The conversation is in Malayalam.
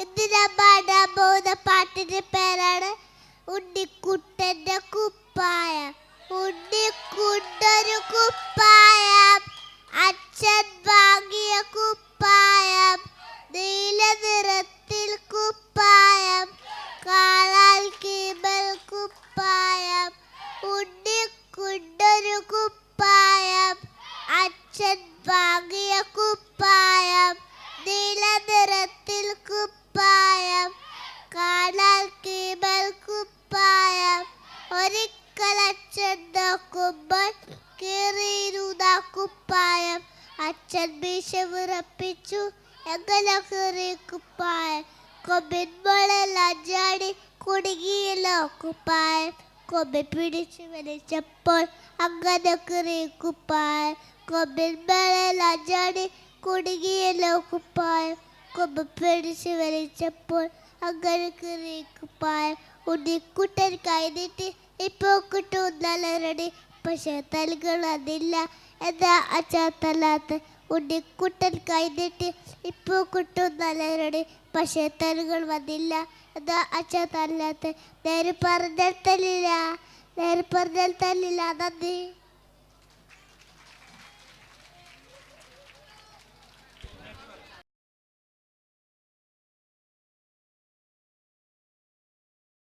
ഇന്ന് ഞാൻ പാടാൻ പോകുന്ന പാട്ടിന്റെ പേരാണ് ഉണ്ണിക്കുട്ടന്റെ കുപ്പായം. ഉണ്ണിക്കുട്ടൊരു കുപ്പായം, അച്ഛൻ വാങ്ങിയ കുപ്പായം, നീല നിറത്തിൽ കുപ്പായം, കാണാൻ കീമൽ കുപ്പായം. ഉണ്ണിക്കുട്ടൊരു കുപ്പായം, അച്ഛൻ വാങ്ങിയ കുപ്പായം, നീല നിറത്തിൽ കുപ്പായം, കാണാൻ കീമൽ കുപ്പായം. ഒരിക്കൽ അച്ഛൻ നോക്കുമ്പോൾ കീറിയിരുന്ന കുപ്പായം. അച്ഛൻ മീശ വിറപ്പിച്ചു, എങ്ങനെ കീറിയ കുപ്പായം? കൊമ്പിൻ മുകളെല്ലാം ചാടി കുടുങ്ങിയല്ലോ കുപ്പായം. കൊമ്പിൽ പിടിച്ചു വലിച്ചപ്പോൾ അങ്ങനെ കീറിയ കുപ്പായം. കൊമ്പിൻ മുകളെല്ലാം ചാടി കുടുങ്ങിയല്ലോ കുപ്പായം. കൊമ്പ് പിടിച്ചു വലിച്ചപ്പോൾ അങ്ങനെ കീറിയ കുപ്പായം. ഉണ്ണിക്കുട്ടൻ കൈനീട്ടി, ഇപ്പോൾ കിട്ടും നല്ല റെഡി. പക്ഷെ തലകൾ അതില്ല, എന്താ അച്ഛാ തല്ലാത്ത? ഉണ്ണിക്കുട്ടൻ കൈനീട്ടി, ഇപ്പോൾ കിട്ടും നല്ല റെഡി. പക്ഷെ തലകൾ വന്നില്ല, എന്താ അച്ഛാ തല്ലാത്ത? നേരെ പറഞ്ഞാൽ തല്ലില്ല, നേരെ പറഞ്ഞാൽ തല്ലില്ല. നന്ദി.